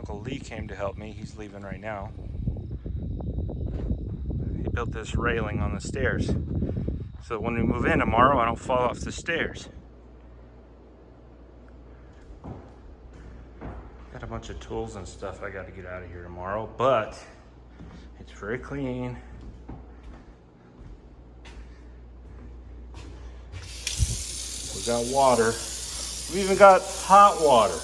Uncle Lee came to help me. He's leaving right now. He built this railing on the stairs so that when we move in tomorrow, I don't fall off the stairs. Got a bunch of tools and stuff I got to get out of here tomorrow, but it's very clean. We got water. We even got hot water.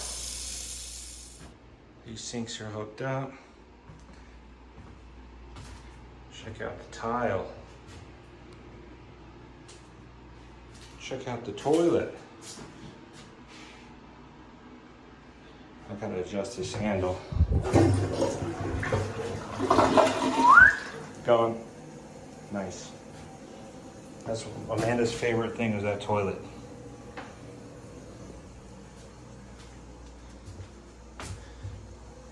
These sinks are hooked up. Check out the tile. Check out the toilet. I gotta adjust this handle. Gone. Nice. That's Amanda's favorite thing, is that toilet.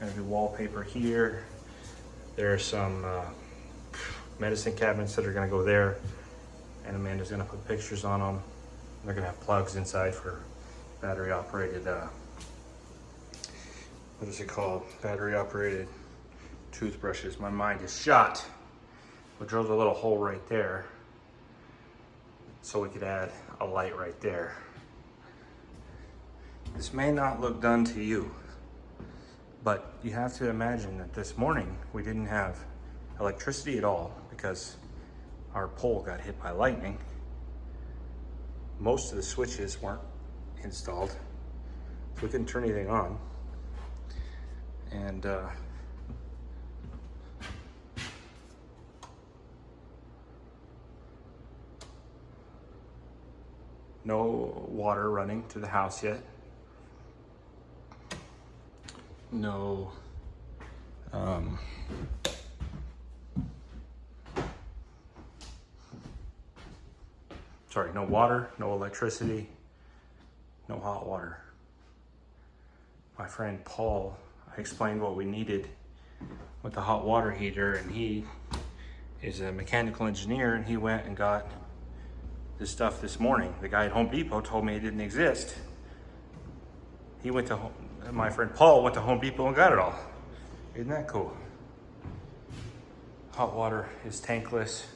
Gonna do wallpaper here. There are some medicine cabinets that are gonna go there, and Amanda's gonna put pictures on them. They're gonna have plugs inside for battery operated, what is it called? Battery operated toothbrushes. My mind is shot. We drilled a little hole right there so we could add a light right there. This may not look done to you, but you have to imagine that this morning we didn't have electricity at all because our pole got hit by lightning. Most of the switches weren't installed, so we couldn't turn anything on. And no water running to the house yet. No no water, no electricity, no hot water. My friend Paul, I explained what we needed with the hot water heater, and he is a mechanical engineer, and he went and got this stuff this morning. The guy at Home Depot told me it didn't exist. He went to my friend Paul went to Home Depot and got it all. Isn't that cool? Hot water is tankless.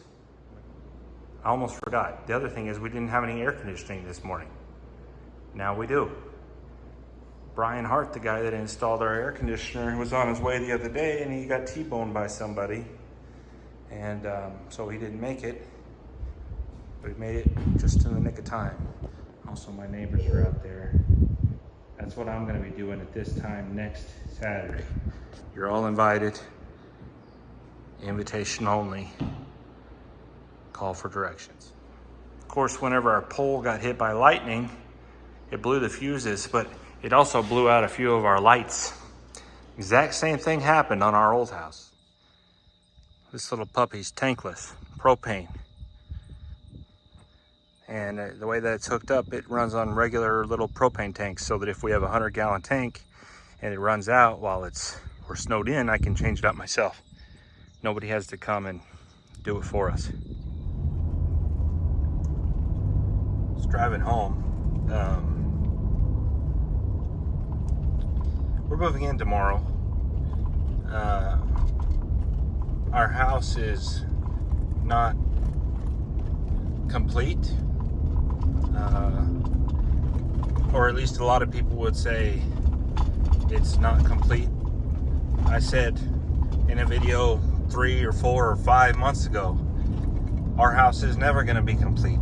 I almost forgot. The other thing is we didn't have any air conditioning this morning. Now we do. Brian Hart, the guy that installed our air conditioner, was on his way the other day and he got T-boned by somebody. And so he didn't make it, but he made it just in the nick of time. Also, my neighbors are out there. That's what I'm gonna be doing at this time next Saturday. You're all invited. Invitation only. Call for directions. Of course, whenever our pole got hit by lightning, it blew the fuses, but it also blew out a few of our lights. Exact same thing happened on our old house. This little puppy's tankless, propane. And the way that it's hooked up, it runs on regular little propane tanks, so that if we have a 100-gallon tank and it runs out while we're snowed in, I can change it up myself. Nobody has to come and do it for us. Just driving home. We're moving in tomorrow. Our house is not complete. Or at least a lot of people would say it's not complete. I said in a video 3 or 4 or 5 months ago, our house is never going to be complete.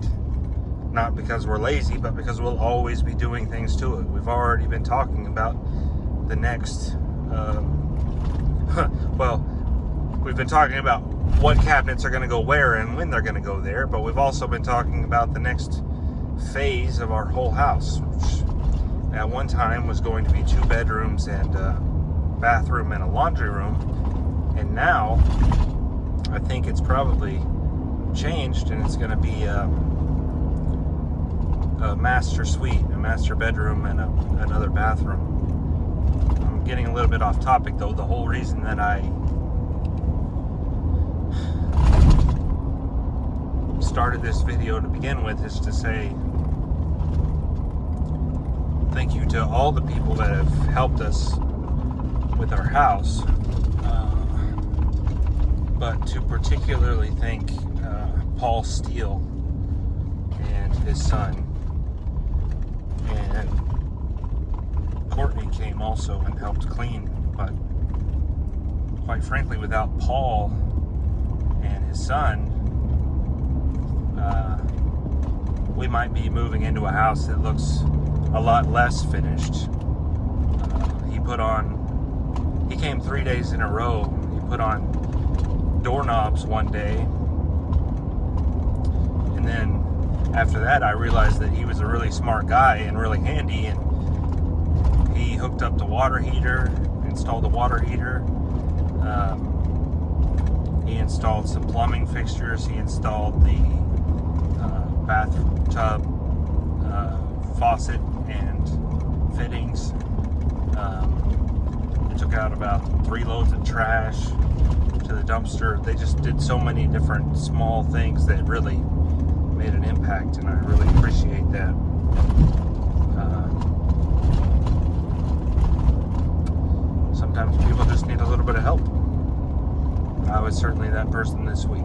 Not because we're lazy, but because we'll always be doing things to it. We've already been talking about the next, well, we've been talking about what cabinets are going to go where and when they're going to go there, but we've also been talking about the next phase of our whole house, which at one time was going to be 2 bedrooms and a bathroom and a laundry room, and now I think it's probably changed and it's going to be a master suite, a master bedroom, and another bathroom. I'm getting a little bit off topic though. The whole reason that I started this video to begin with is to say thank you to all the people that have helped us with our house, but to particularly thank Paul Steele and his son. And Courtney came also and helped clean, but quite frankly, without Paul and his son, we might be moving into a house that looks a lot less finished. He came 3 days in a row. He put on doorknobs one day, and then after that I realized that he was a really smart guy and really handy, and he hooked up the water heater, installed the water heater. He installed some plumbing fixtures. He installed the bathtub faucet and fittings. They took out about 3 loads of trash to the dumpster. They just did so many different small things that really made an impact, and I really appreciate that. Sometimes people just need a little bit of help. I was certainly that person this week.